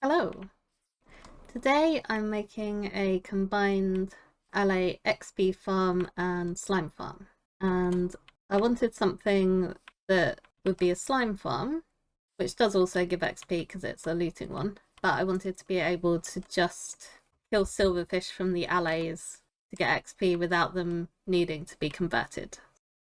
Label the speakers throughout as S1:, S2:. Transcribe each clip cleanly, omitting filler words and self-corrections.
S1: Hello! Today I'm making a combined Allay XP Farm and Slime Farm, and I wanted something that would be a slime farm, which does also give XP because it's a looting one, but I wanted to be able to just kill silverfish from the Allays to get XP without them needing to be converted.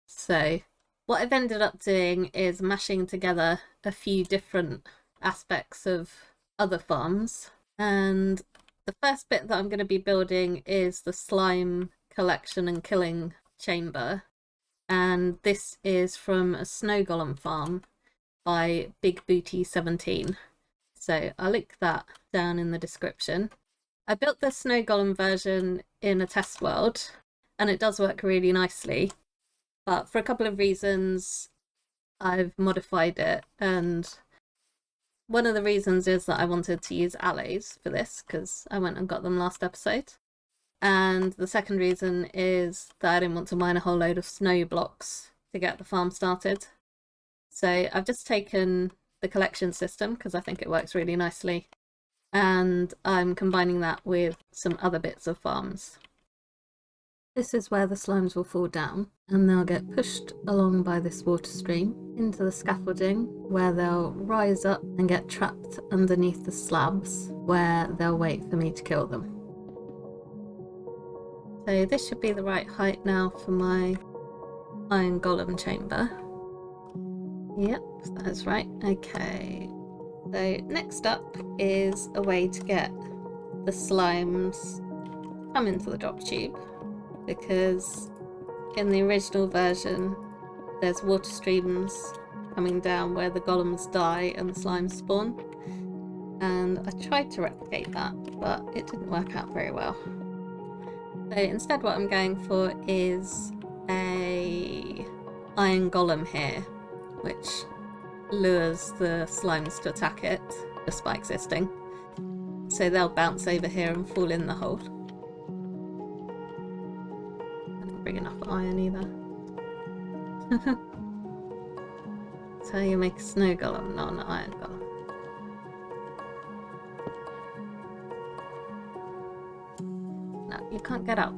S1: So what I've ended up doing is mashing together a few different aspects of other farms, and the first bit that I'm going to be building is the slime collection and killing chamber, and this is from a snow golem farm by Ep.17, so I'll link that down in the description. I built the snow golem version in a test world and it does work really nicely, but for a couple of reasons I've modified it, and one of the reasons is that I wanted to use Allays for this because I went and got them last episode. And the second reason is that I didn't want to mine a whole load of snow blocks to get the farm started. So I've just taken the collection system because I think it works really nicely, and I'm combining that with some other bits of farms. This is where the slimes will fall down, and they'll get pushed along by this water stream into the scaffolding, where they'll rise up and get trapped underneath the slabs, where they'll wait for me to kill them. So this should be the right height now for my iron golem chamber. Yep, that's right. Okay. So next up is a way to get the slimes to come into the drop tube, because in the original version there's water streams coming down where the golems die and the slimes spawn, and I tried to replicate that but it didn't work out very well. So instead what I'm going for is a iron golem here, which lures the slimes to attack it just by existing, so they'll bounce over here and fall in the hole. Bring enough iron either. That's how you make a snow golem, not an iron golem. No, you can't get out.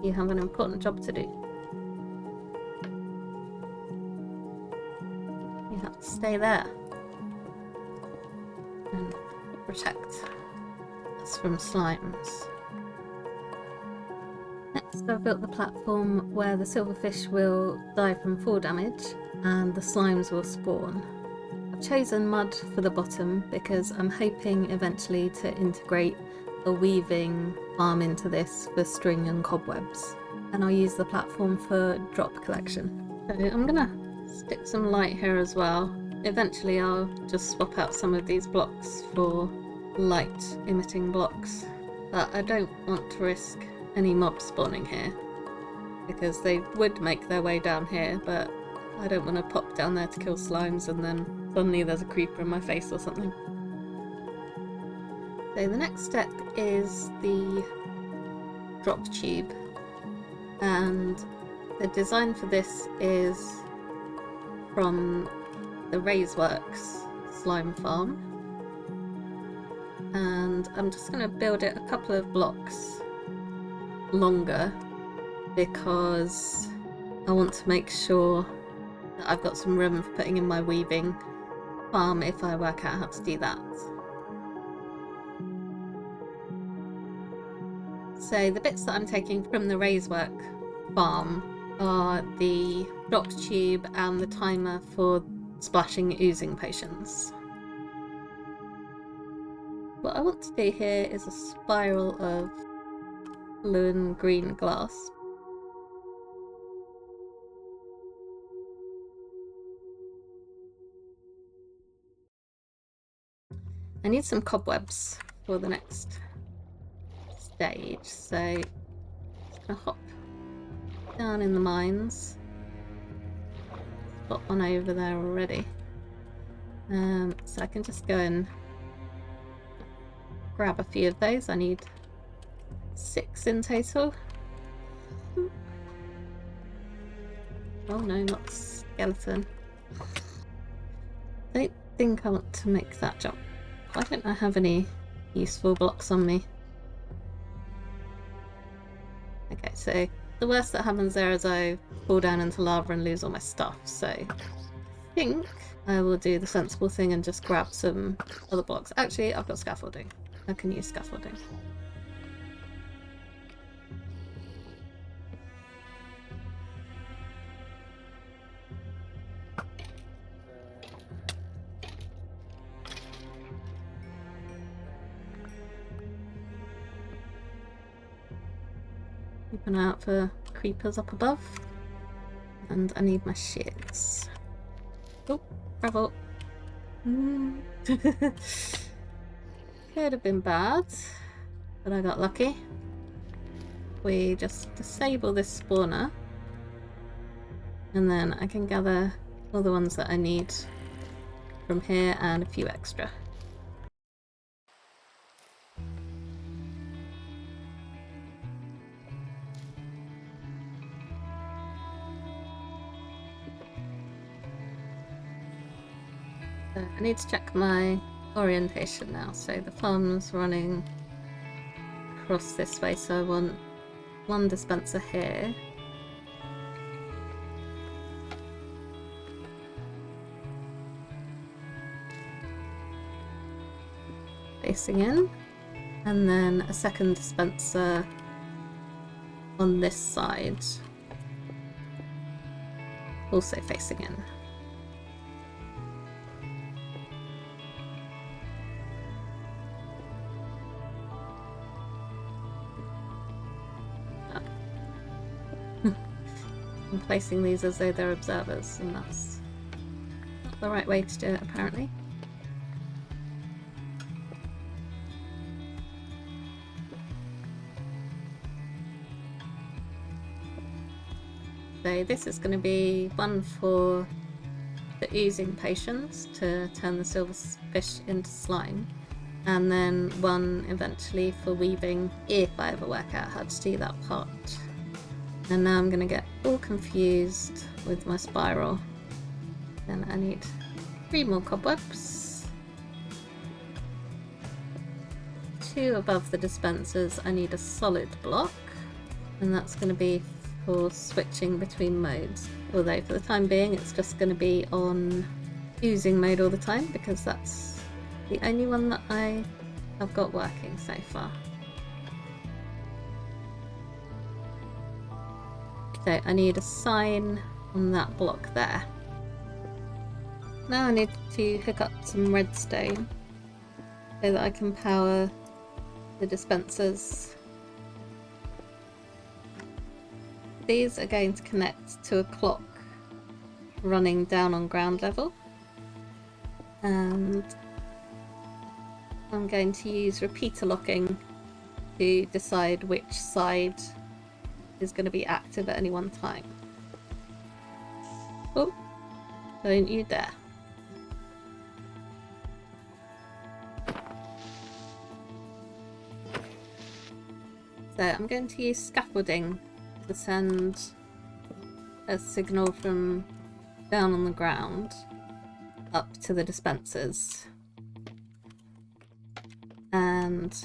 S1: You have an important job to do. You have to stay there and protect us from slimes. Next, I've built the platform where the silverfish will die from fall damage and the slimes will spawn. I've chosen mud for the bottom because I'm hoping eventually to integrate a weaving farm into this for string and cobwebs, and I'll use the platform for drop collection. So I'm gonna stick some light here as well. Eventually I'll just swap out some of these blocks for light emitting blocks, but I don't want to risk any mobs spawning here because they would make their way down here, but I don't want to pop down there to kill slimes and then suddenly there's a creeper in my face or something. So the next step is the drop tube, and the design for this is from the Raiseworks slime farm, and I'm just going to build it a couple of blocks longer because I want to make sure that I've got some room for putting in my weaving farm if I work out how to do that. So the bits that I'm taking from the Raisework farm are the drop tube and the timer for splashing oozing potions. What I want to do here is a spiral of blue and green glass. I need some cobwebs for the next stage, so I'm just gonna hop down in the mines. Got one over there already, so I can just go and grab a few of those. I need 6 in total. Oh no, not the skeleton. I don't think I want to make that jump. Why don't I have any useful blocks on me? Okay, so the worst that happens there is I fall down into lava and lose all my stuff, so I think I will do the sensible thing and just grab some other blocks. Actually, I've got scaffolding. I can use scaffolding. Keep an eye out for creepers up above. And I need my shears. Oh, bravo. Could have been bad, but I got lucky. We just disable this spawner, and then I can gather all the ones that I need from here and a few extra. I need to check my orientation now. So the farm's running across this way, so I want one dispenser here. Facing in. And then a second dispenser on this side. Also facing in. I'm placing these as though they're observers, and that's not the right way to do it, apparently. So this is going to be one for the oozing patients to turn the silverfish into slime, and then one eventually for weaving if I ever work out how to do that part. And now I'm going to get all confused with my spiral. Then I need 3 more cobwebs. 2 above the dispensers. I need a solid block, and that's going to be for switching between modes. Although for the time being it's just going to be on oozing mode all the time, because that's the only one that I have got working so far. So I need a sign on that block there. Now I need to hook up some redstone so that I can power the dispensers. These are going to connect to a clock running down on ground level, and I'm going to use repeater locking to decide which side is going to be active at any one time. Oh, don't you dare. So I'm going to use scaffolding to send a signal from down on the ground up to the dispensers. And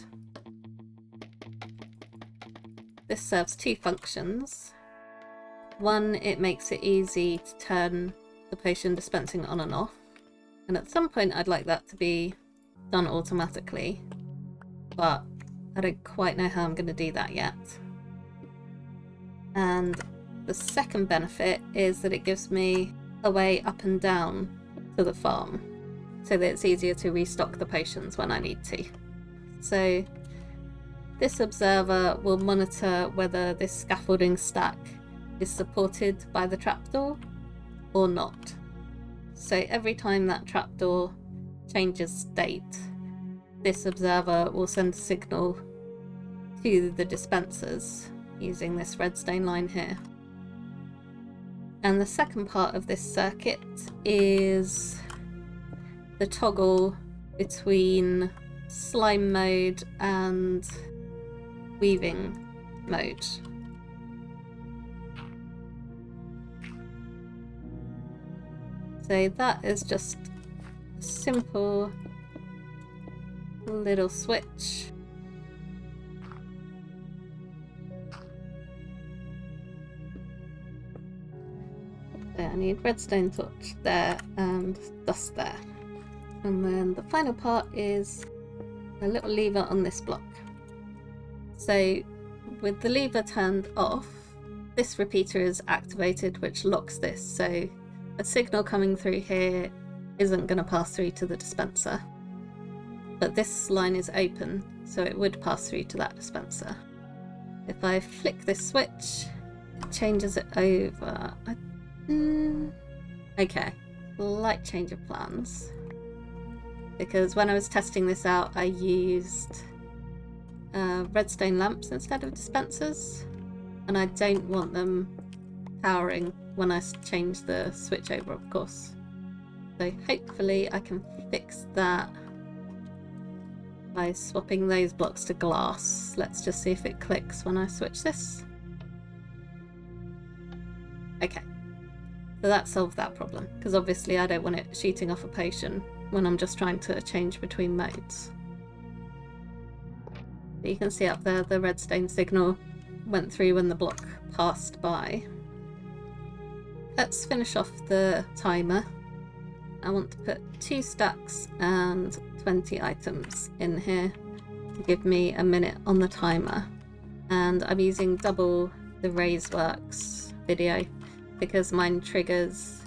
S1: this serves 2 functions. One, it makes it easy to turn the potion dispensing on and off, and at some point I'd like that to be done automatically, but I don't quite know how I'm going to do that yet. And the second benefit is that it gives me a way up and down to the farm, so that it's easier to restock the potions when I need to. So this observer will monitor whether this scaffolding stack is supported by the trapdoor or not. So every time that trapdoor changes state, this observer will send a signal to the dispensers using this redstone line here. And the second part of this circuit is the toggle between slime mode and weaving mode. So that is just a simple little switch. So I need redstone torch there and dust there. And then the final part is a little lever on this block. So with the lever turned off, this repeater is activated, which locks this. So a signal coming through here isn't going to pass through to the dispenser. But this line is open, so it would pass through to that dispenser. If I flick this switch, it changes it over. Okay, slight change of plans. Because when I was testing this out, I used redstone lamps instead of dispensers, and I don't want them powering when I change the switch over, of course. So hopefully I can fix that by swapping those blocks to glass. Let's just see if it clicks when I switch this. Okay, so that solved that problem, because obviously I don't want it shooting off a potion when I'm just trying to change between modes. But you can see up there the redstone signal went through when the block passed by. Let's finish off the timer. I want to put 2 stacks and 20 items in here to give me a minute on the timer. And I'm using double the Razeworks video because mine triggers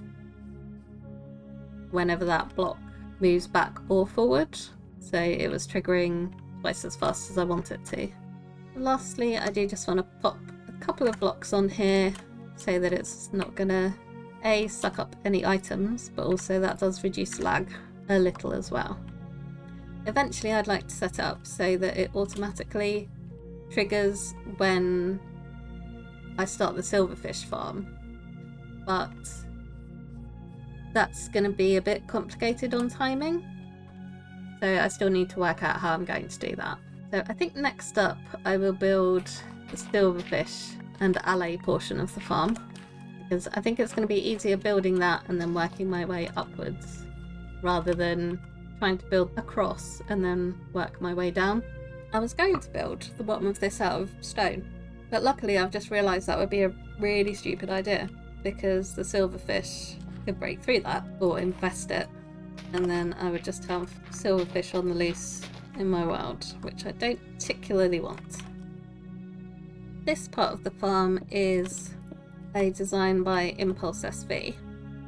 S1: whenever that block moves back or forward. So it was triggering twice as fast as I want it to. Lastly, I do just want to pop a couple of blocks on here so that it's not gonna suck up any items, but also that does reduce lag a little as well. Eventually I'd like to set it up so that it automatically triggers when I start the silverfish farm, but that's going to be a bit complicated on timing, so I still need to work out how I'm going to do that. So I think next up I will build the silverfish and allay portion of the farm, because I think it's going to be easier building that and then working my way upwards rather than trying to build across and then work my way down. I was going to build the bottom of this out of stone, but luckily I've just realised that would be a really stupid idea, because the silverfish could break through that or infest it, and then I would just have silverfish on the loose in my world, which I don't particularly want. This part of the farm is a design by Impulse SV.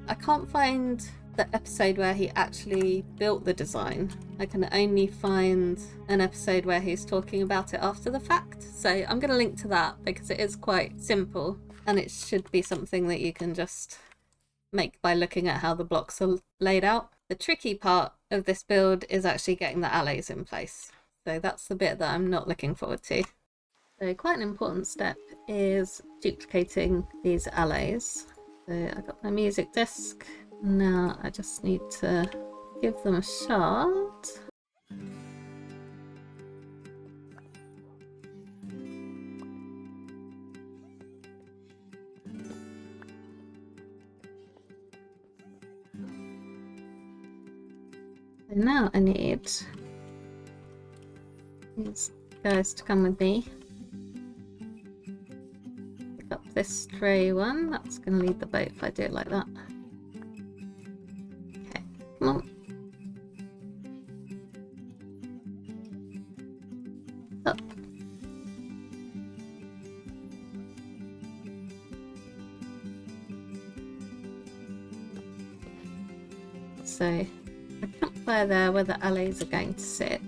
S1: I can't find the episode where he actually built the design. I can only find an episode where he's talking about it after the fact, so I'm going to link to that because it is quite simple and it should be something that you can just make by looking at how the blocks are laid out. The tricky part of this build is actually getting the allays in place, so that's the bit that I'm not looking forward to. So quite an important step is duplicating these allays. So I got my music disc. Now I just need to give them a shard. So now I need these guys to come with me. Pick up this stray one. That's going to lead the boat if I do it like that. Okay, come on. Up. So a campfire there where the allays are going to sit,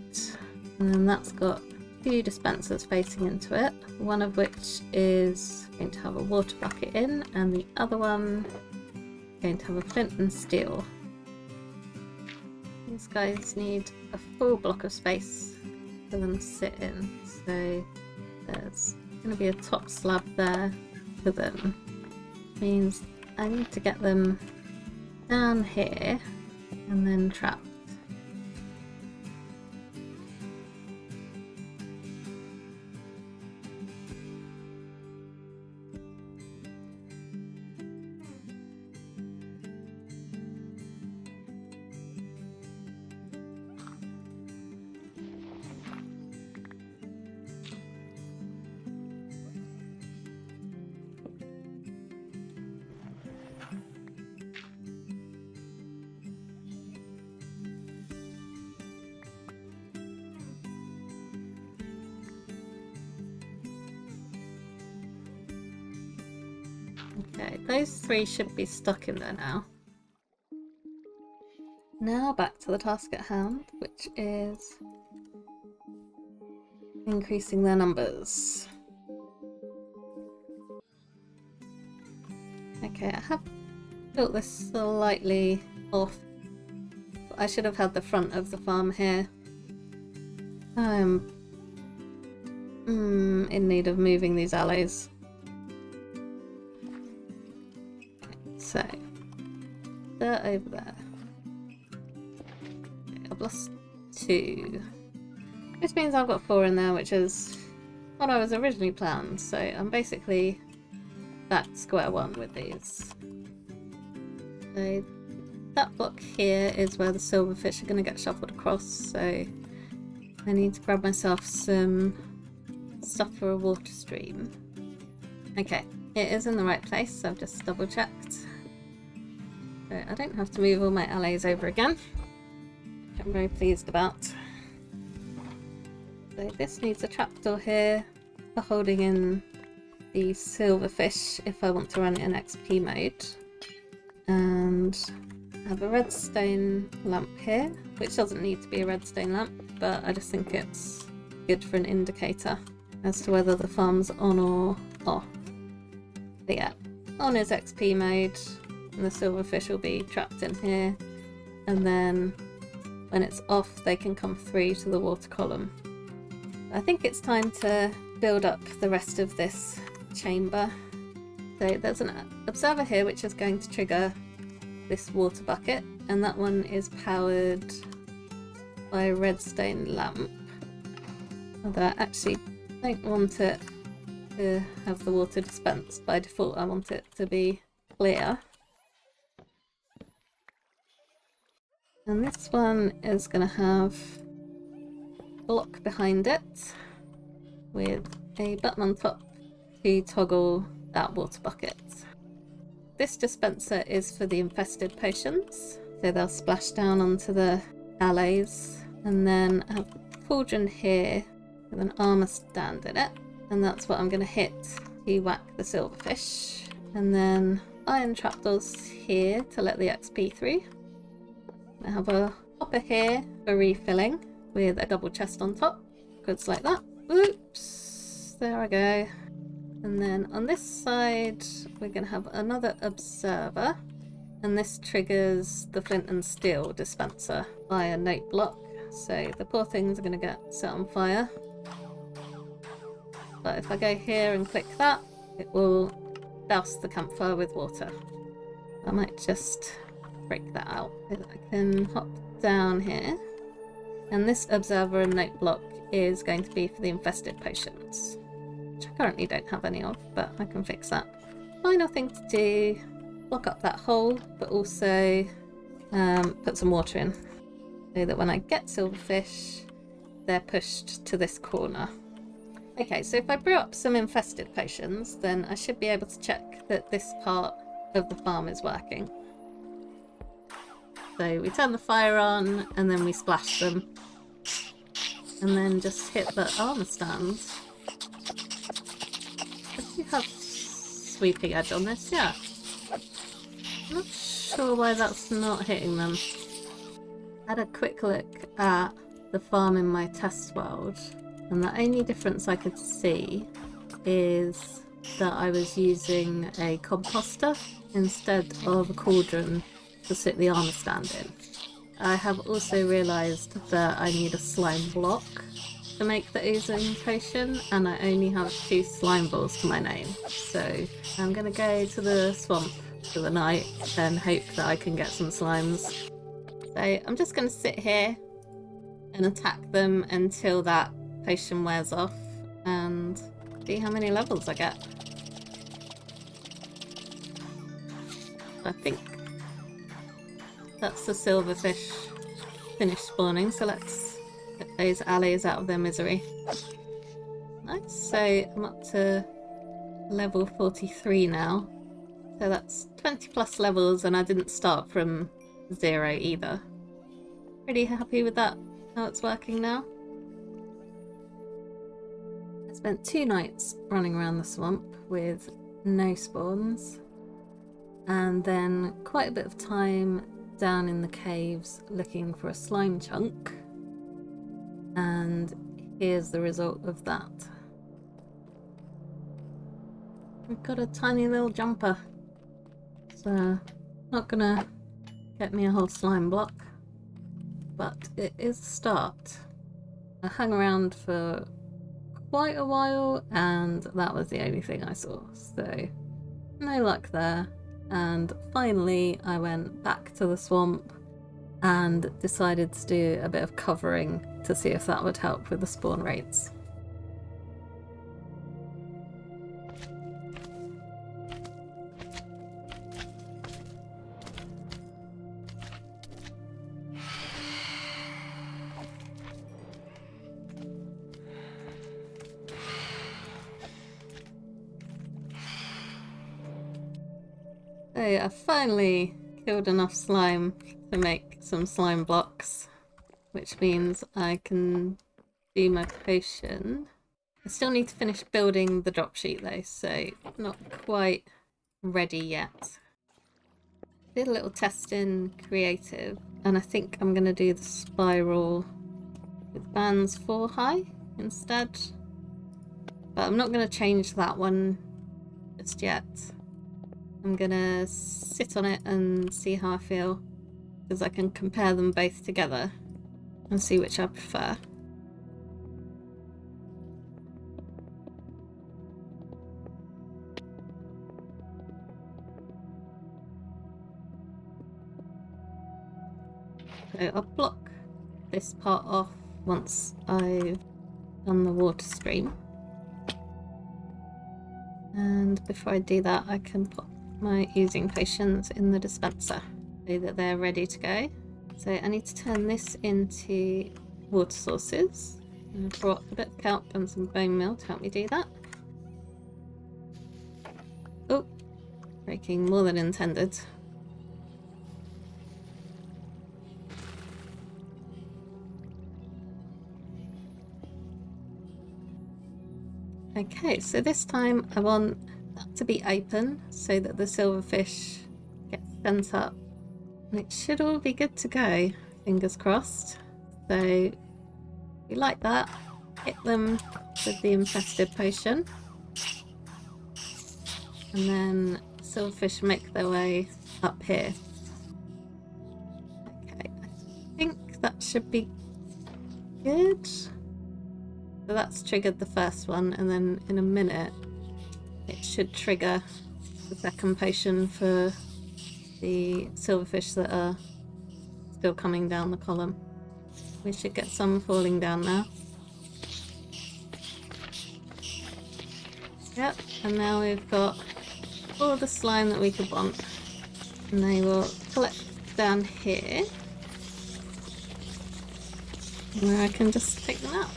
S1: and then that's got 2 dispensers facing into it, one of which is going to have a water bucket in and the other one going to have a flint and steel. These guys need a full block of space for them to sit in, so there's going to be a top slab there for them. Means I need to get them down here and then trapped. Okay, those 3 should be stuck in there now. Now back to the task at hand, which is increasing their numbers. Okay, I have built this slightly off. I should have had the front of the farm here. I'm in need of moving these Allays. So, they're over there. Okay, I've lost 2. Which means I've got 4 in there, which is what I was originally planned. So I'm basically back to square one with these. So that block here is where the silverfish are going to get shuffled across, so I need to grab myself some stuff for a water stream. Okay, it is in the right place, so I've just double checked. So I don't have to move all my Allays over again, which I'm very pleased about. So this needs a trapdoor here for holding in the silverfish if I want to run it in XP mode. And I have a redstone lamp here, which doesn't need to be a redstone lamp, but I just think it's good for an indicator as to whether the farm's on or off. But yeah, on is XP mode, and the silverfish will be trapped in here, and then when it's off they can come through to the water column. I think it's time to build up the rest of this chamber. So there's an observer here which is going to trigger this water bucket, and that one is powered by a redstone lamp. Although I actually don't want it to have the water dispensed. By default I want it to be clear. And this one is going to have a block behind it with a button on top to toggle that water bucket. This dispenser is for the infested potions, so they'll splash down onto the Allays. And then I have a cauldron here with an armor stand in it, and that's what I'm going to hit to whack the silverfish. And then iron trapdoors here to let the XP through. I have a hopper here for refilling with a double chest on top. Goods like that. Oops, there I go. And then on this side we're going to have another observer, and this triggers the flint and steel dispenser by a note block, so the poor things are going to get set on fire. But if I go here and click that, it will douse the campfire with water. I might just break that out. I can hop down here, and this observer and note block is going to be for the infested potions, which I currently don't have any of, but I can fix that. Final thing to do, block up that hole, but also put some water in, so that when I get silverfish, they're pushed to this corner. Okay, so if I brew up some infested potions, then I should be able to check that this part of the farm is working. So we turn the fire on, and then we splash them, and then just hit the armor stand. Does you have sweeping edge on this? Yeah. I'm not sure why that's not hitting them. I had a quick look at the farm in my test world, and the only difference I could see is that I was using a composter instead of a cauldron to sit the armor stand in. I have also realised that I need a slime block to make the oozing potion, and I only have 2 slime balls to my name, so I'm going to go to the swamp for the night and hope that I can get some slimes. So I'm just going to sit here and attack them until that potion wears off and see how many levels I get. I think that's the silverfish finished spawning, so let's get those Allays out of their misery. Nice, so I'm up to level 43 now. So that's 20 plus levels, and I didn't start from 0 either. Pretty happy with that, how it's working now. I spent 2 nights running around the swamp with no spawns, and then quite a bit of time down in the caves looking for a slime chunk, and here's the result of that. We've got a tiny little jumper. It's not gonna get me a whole slime block, but it is a start. I hung around for quite a while and that was the only thing I saw, so no luck there. And finally I went back to the swamp and decided to do a bit of covering to see if that would help with the spawn rates. So I finally killed enough slime to make some slime blocks, which means I can do my potion. I still need to finish building the drop sheet though, so not quite ready yet. Did a little test in creative, and I think I'm going to do the spiral with bands 4 high instead. But I'm not going to change that one just yet. I'm gonna sit on it and see how I feel, because I can compare them both together and see which I prefer. So I'll block this part off once I've done the water stream. And before I do that, I can put my oozing potions in the dispenser so that they're ready to go. So I need to turn this into water sources. I brought a bit of kelp and some bone meal to help me do that. Oh, breaking more than intended. Okay, so this time I want that to be open so that the silverfish gets sent up, and it should all be good to go, fingers crossed. So we like that, hit them with the infested potion, and then silverfish make their way up here. Okay, I think that should be good. So that's triggered the first one, and then in a minute it should trigger the second potion for the silverfish that are still coming down the column. We should get some falling down now. Yep, and now we've got all the slime that we could want, and they will collect down here where I can just pick them out.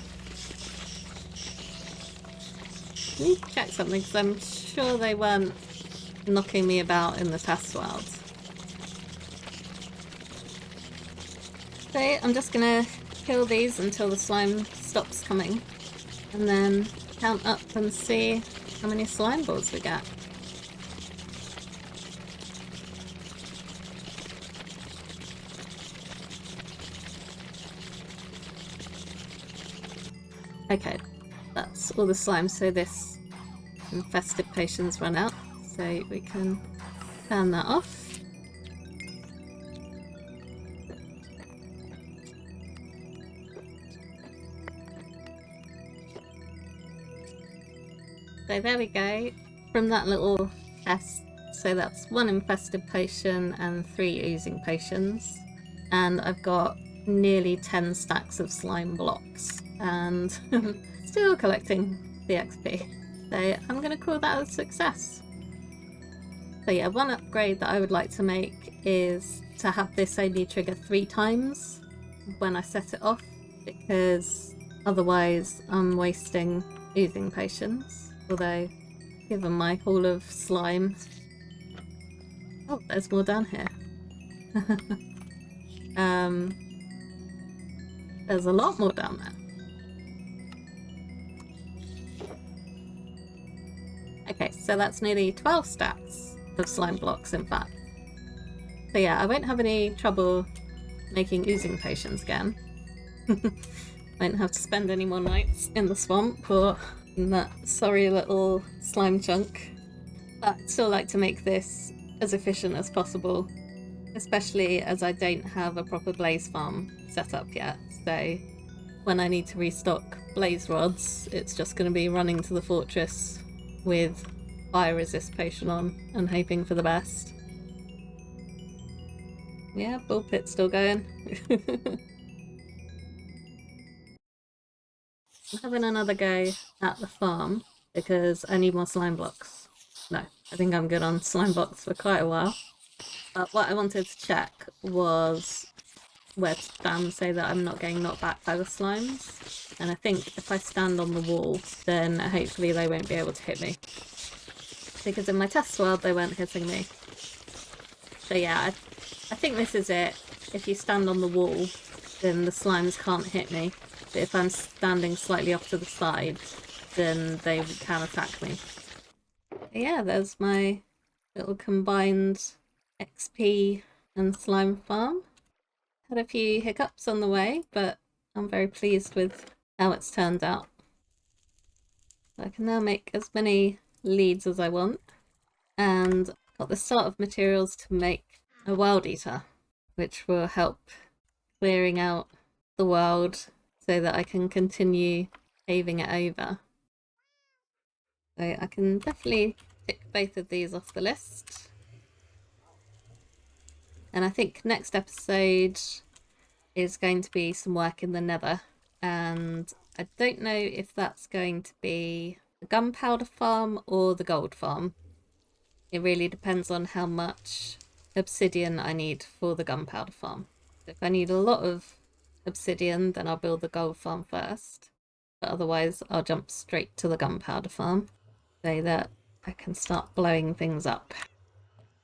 S1: I need to check something because I'm sure they weren't knocking me about in the test world. So I'm just going to kill these until the slime stops coming, and then count up and see how many slime balls we get. Okay, that's all the slime, so this infested potion's run out, so we can turn that off. So there we go, from that little test. So that's 1 infested potion and 3 oozing potions, and I've got nearly 10 stacks of slime blocks, and still collecting the XP. So I'm going to call that a success. So yeah, one upgrade that I would like to make is to have this only trigger 3 times when I set it off, because otherwise I'm wasting oozing potions. Although, given my haul of slime... Oh, there's more down here. There's a lot more down there. Okay, so that's nearly 12 stacks of slime blocks, in fact. So yeah, I won't have any trouble making oozing potions again. Won't have to spend any more nights in the swamp or in that sorry little slime chunk. But I'd still like to make this as efficient as possible, especially as I don't have a proper blaze farm set up yet. So when I need to restock blaze rods, it's just going to be running to the fortress with fire resist potion on and hoping for the best. Yeah, bullpit's still going. I'm having another go at the farm because I need more slime blocks. No, I think I'm good on slime blocks for quite a while. But what I wanted to check was where to stand so that I'm not getting knocked back by the slimes. And I think if I stand on the wall, then hopefully they won't be able to hit me. Because in my test world, they weren't hitting me. So yeah, I think this is it. If you stand on the wall, then the slimes can't hit me. But if I'm standing slightly off to the side, then they can attack me. But yeah, there's my little combined XP and slime farm. Had a few hiccups on the way, but I'm very pleased with how it's turned out. I can now make as many leads as I want, and got the start of materials to make a wild eater, which will help clearing out the world so that I can continue paving it over. So I can definitely tick both of these off the list. And I think next episode is going to be some work in the nether, and I don't know if that's going to be the gunpowder farm or the gold farm. It really depends on how much obsidian I need for the gunpowder farm. If I need a lot of obsidian, then I'll build the gold farm first, but otherwise I'll jump straight to the gunpowder farm so that I can start blowing things up.